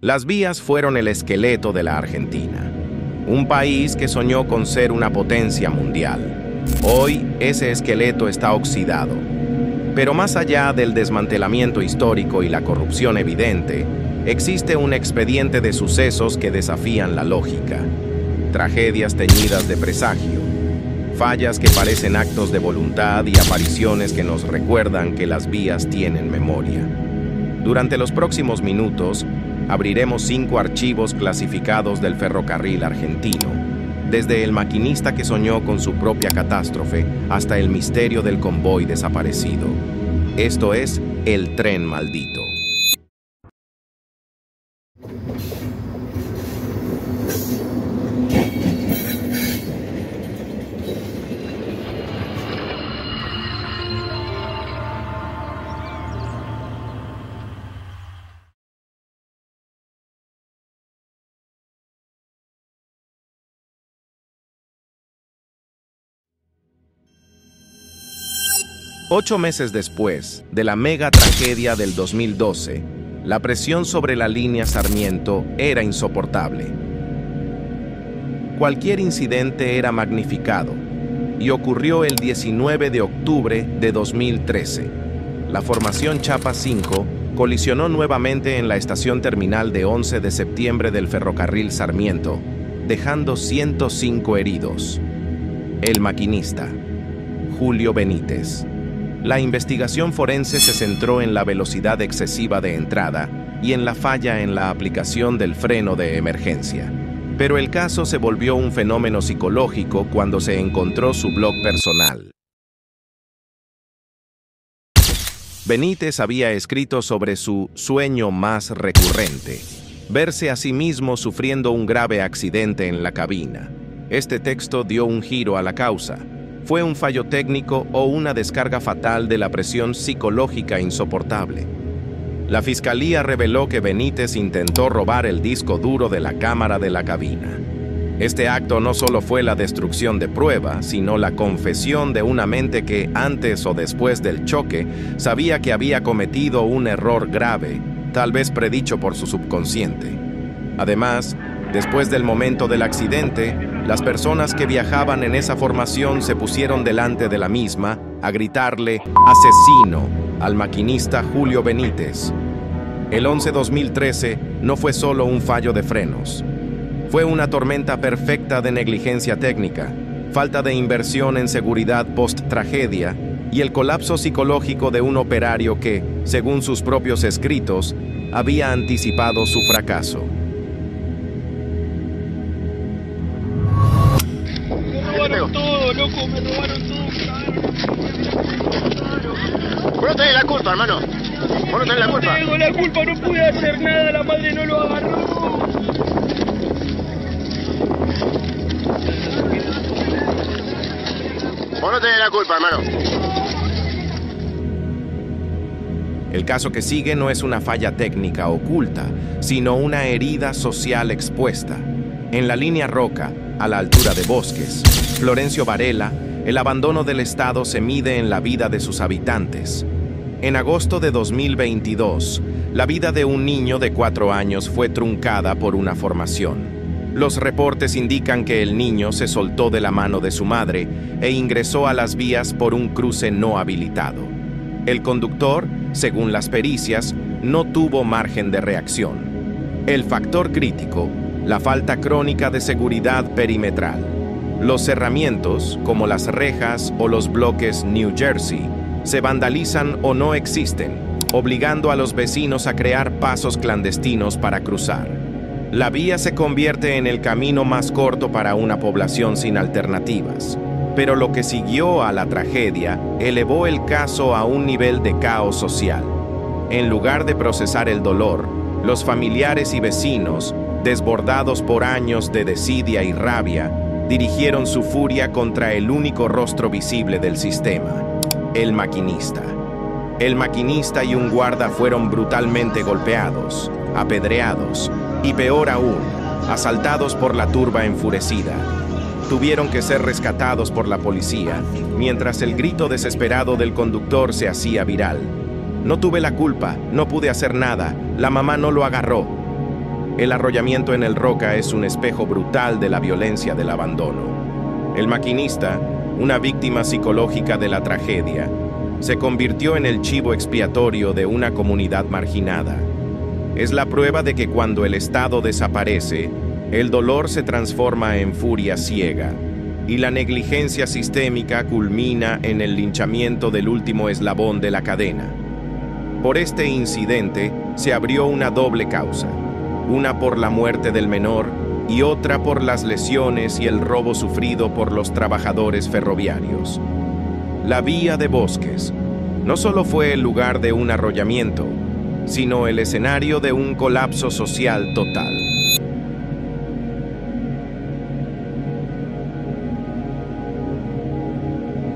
Las vías fueron el esqueleto de la Argentina, un país que soñó con ser una potencia mundial. Hoy ese esqueleto está oxidado. Pero más allá del desmantelamiento histórico y la corrupción evidente, existe un expediente de sucesos que desafían la lógica. Tragedias teñidas de presagio, fallas que parecen actos de voluntad y apariciones que nos recuerdan que las vías tienen memoria. Durante los próximos minutos, abriremos 5 archivos clasificados del ferrocarril argentino, desde el maquinista que soñó con su propia catástrofe hasta el misterio del convoy desaparecido. Esto es El Tren Maldito. Ocho meses después de la mega tragedia del 2012, la presión sobre la línea Sarmiento era insoportable. Cualquier incidente era magnificado, y ocurrió el 19 de octubre de 2013. La formación Chapa 5 colisionó nuevamente en la estación terminal de 11 de septiembre del ferrocarril Sarmiento, dejando 105 heridos. El maquinista, Julio Benítez. La investigación forense se centró en la velocidad excesiva de entrada y en la falla en la aplicación del freno de emergencia. Pero el caso se volvió un fenómeno psicológico cuando se encontró su blog personal. Benítez había escrito sobre su sueño más recurrente, verse a sí mismo sufriendo un grave accidente en la cabina. Este texto dio un giro a la causa. ¿Fue un fallo técnico o una descarga fatal de la presión psicológica insoportable? La fiscalía reveló que Benítez intentó robar el disco duro de la cámara de la cabina. Este acto no solo fue la destrucción de prueba, sino la confesión de una mente que, antes o después del choque, sabía que había cometido un error grave, tal vez predicho por su subconsciente. Además, después del momento del accidente, las personas que viajaban en esa formación se pusieron delante de la misma a gritarle «asesino» al maquinista Julio Benítez. El 11-2013 no fue solo un fallo de frenos. Fue una tormenta perfecta de negligencia técnica, falta de inversión en seguridad post-tragedia y el colapso psicológico de un operario que, según sus propios escritos, había anticipado su fracaso. Todo, loco, me robaron todo, Vos no tenés la culpa, hermano. Vos no tenés la culpa. No tengo la culpa, no pude hacer nada, la madre no lo agarró. Vos no tenés la culpa, hermano. El caso que sigue no es una falla técnica oculta, sino una herida social expuesta. En la línea Roca, a la altura de Bosques, Florencio Varela, el abandono del Estado se mide en la vida de sus habitantes. En agosto de 2022, la vida de un niño de 4 años fue truncada por una formación. Los reportes indican que el niño se soltó de la mano de su madre e ingresó a las vías por un cruce no habilitado. El conductor, según las pericias, no tuvo margen de reacción. El factor crítico: la falta crónica de seguridad perimetral. Los cerramientos, como las rejas o los bloques New Jersey, se vandalizan o no existen, obligando a los vecinos a crear pasos clandestinos para cruzar. La vía se convierte en el camino más corto para una población sin alternativas. Pero lo que siguió a la tragedia elevó el caso a un nivel de caos social. En lugar de procesar el dolor, los familiares y vecinos, desbordados por años de desidia y rabia, dirigieron su furia contra el único rostro visible del sistema: el maquinista. El maquinista y un guarda fueron brutalmente golpeados, apedreados y, peor aún, asaltados por la turba enfurecida. Tuvieron que ser rescatados por la policía, mientras el grito desesperado del conductor se hacía viral: «No tuve la culpa, no pude hacer nada, la mamá no lo agarró». El arrollamiento en el Roca es un espejo brutal de la violencia del abandono. El maquinista, una víctima psicológica de la tragedia, se convirtió en el chivo expiatorio de una comunidad marginada. Es la prueba de que cuando el Estado desaparece, el dolor se transforma en furia ciega, y la negligencia sistémica culmina en el linchamiento del último eslabón de la cadena. Por este incidente se abrió una doble causa, una por la muerte del menor y otra por las lesiones y el robo sufrido por los trabajadores ferroviarios. La vía de Bosques no solo fue el lugar de un arrollamiento, sino el escenario de un colapso social total.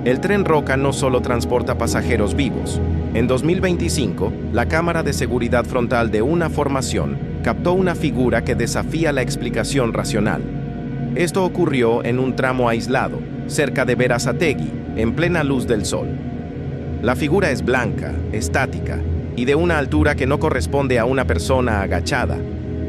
El tren Roca no solo transporta pasajeros vivos. En 2025, la cámara de seguridad frontal de una formación captó una figura que desafía la explicación racional. Esto ocurrió en un tramo aislado, cerca de Berazategui, en plena luz del sol. La figura es blanca, estática, y de una altura que no corresponde a una persona agachada.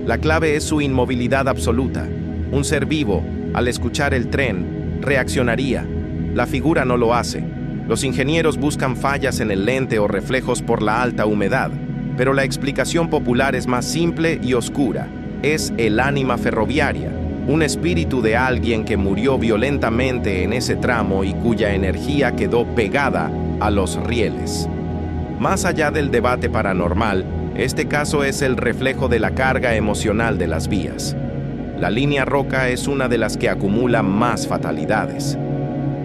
La clave es su inmovilidad absoluta. Un ser vivo, al escuchar el tren, reaccionaría. La figura no lo hace. Los ingenieros buscan fallas en el lente o reflejos por la alta humedad, pero la explicación popular es más simple y oscura. Es el ánima ferroviaria, un espíritu de alguien que murió violentamente en ese tramo y cuya energía quedó pegada a los rieles. Más allá del debate paranormal, este caso es el reflejo de la carga emocional de las vías. La línea Roca es una de las que acumula más fatalidades.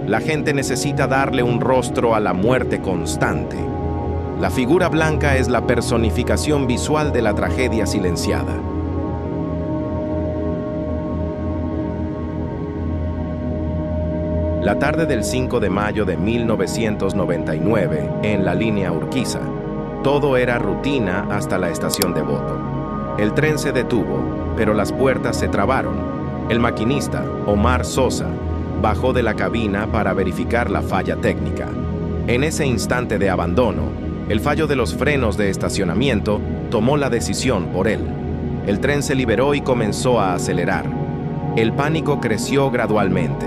La gente necesita darle un rostro a la muerte constante. La figura blanca es la personificación visual de la tragedia silenciada. La tarde del 5 de mayo de 1999, en la línea Urquiza, todo era rutina hasta la estación de Boto. El tren se detuvo, pero las puertas se trabaron. El maquinista, Omar Sosa, bajó de la cabina para verificar la falla técnica. En ese instante de abandono, el fallo de los frenos de estacionamiento tomó la decisión por él. El tren se liberó y comenzó a acelerar. El pánico creció gradualmente.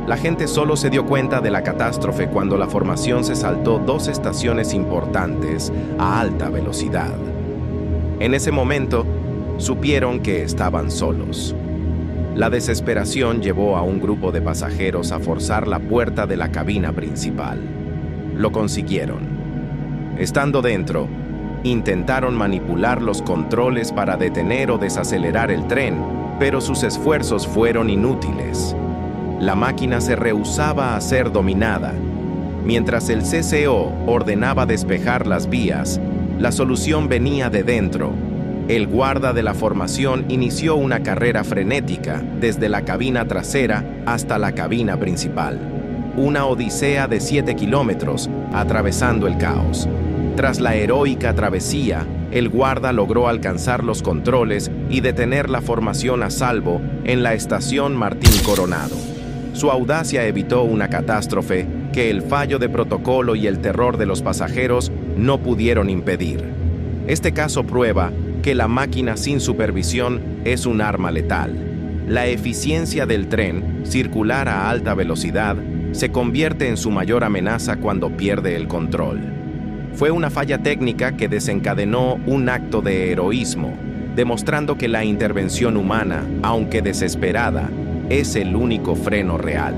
La gente solo se dio cuenta de la catástrofe cuando la formación se saltó 2 estaciones importantes a alta velocidad. En ese momento, supieron que estaban solos. La desesperación llevó a un grupo de pasajeros a forzar la puerta de la cabina principal. Lo consiguieron. Estando dentro, intentaron manipular los controles para detener o desacelerar el tren, pero sus esfuerzos fueron inútiles. La máquina se rehusaba a ser dominada. Mientras el CCO ordenaba despejar las vías, la solución venía de dentro. El guarda de la formación inició una carrera frenética desde la cabina trasera hasta la cabina principal. Una odisea de 7 kilómetros, atravesando el caos. Tras la heroica travesía, el guarda logró alcanzar los controles y detener la formación a salvo en la estación Martín Coronado. Su audacia evitó una catástrofe que el fallo de protocolo y el terror de los pasajeros no pudieron impedir. Este caso prueba que la máquina sin supervisión es un arma letal. La eficiencia del tren, circular a alta velocidad, se convierte en su mayor amenaza cuando pierde el control. Fue una falla técnica que desencadenó un acto de heroísmo, demostrando que la intervención humana, aunque desesperada, es el único freno real.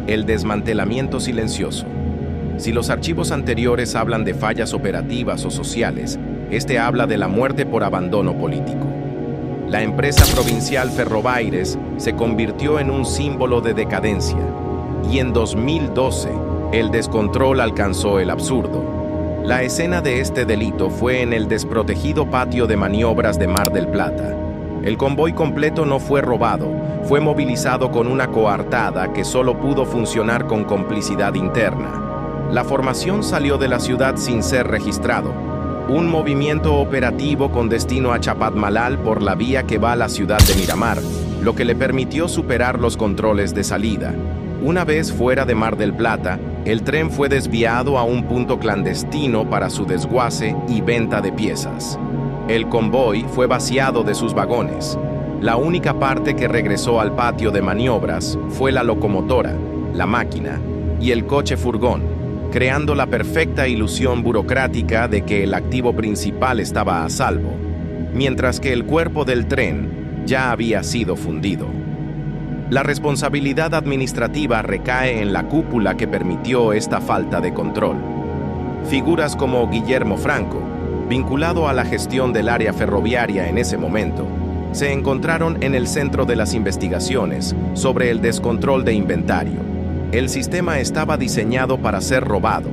El desmantelamiento silencioso. Si los archivos anteriores hablan de fallas operativas o sociales, este habla de la muerte por abandono político. La empresa provincial Ferrobaires se convirtió en un símbolo de decadencia, y en 2012 el descontrol alcanzó el absurdo. La escena de este delito fue en el desprotegido patio de maniobras de Mar del Plata. El convoy completo no fue robado, fue movilizado con una coartada que solo pudo funcionar con complicidad interna. La formación salió de la ciudad sin ser registrado. Un movimiento operativo con destino a Chapadmalal por la vía que va a la ciudad de Miramar, lo que le permitió superar los controles de salida. Una vez fuera de Mar del Plata, El tren fue desviado a un punto clandestino para su desguace y venta de piezas. El convoy fue vaciado de sus vagones. La única parte que regresó al patio de maniobras fue la locomotora, la máquina y el coche furgón, creando la perfecta ilusión burocrática de que el activo principal estaba a salvo, mientras que el cuerpo del tren ya había sido fundido. La responsabilidad administrativa recae en la cúpula que permitió esta falta de control. Figuras como Guillermo Franco, vinculado a la gestión del área ferroviaria en ese momento, se encontraron en el centro de las investigaciones sobre el descontrol de inventario. El sistema estaba diseñado para ser robado.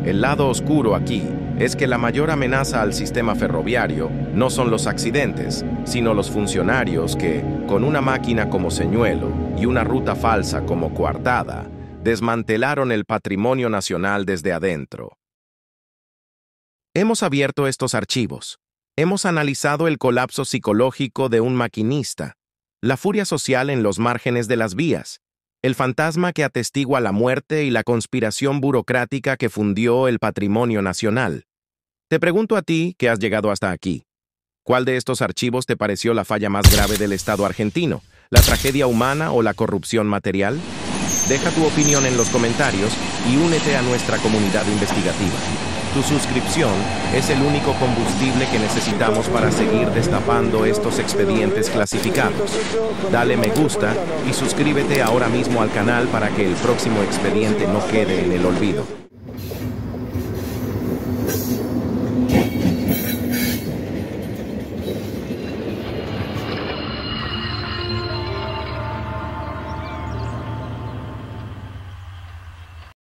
El lado oscuro aquí es que la mayor amenaza al sistema ferroviario no son los accidentes, sino los funcionarios que, con una máquina como señuelo y una ruta falsa como coartada, desmantelaron el patrimonio nacional desde adentro. Hemos abierto estos archivos. Hemos analizado el colapso psicológico de un maquinista, la furia social en los márgenes de las vías, el fantasma que atestigua la muerte y la conspiración burocrática que fundió el patrimonio nacional. Te pregunto a ti, que has llegado hasta aquí, ¿cuál de estos archivos te pareció la falla más grave del Estado argentino? ¿La tragedia humana o la corrupción material? Deja tu opinión en los comentarios y únete a nuestra comunidad investigativa. Tu suscripción es el único combustible que necesitamos para seguir destapando estos expedientes clasificados. Dale me gusta y suscríbete ahora mismo al canal para que el próximo expediente no quede en el olvido.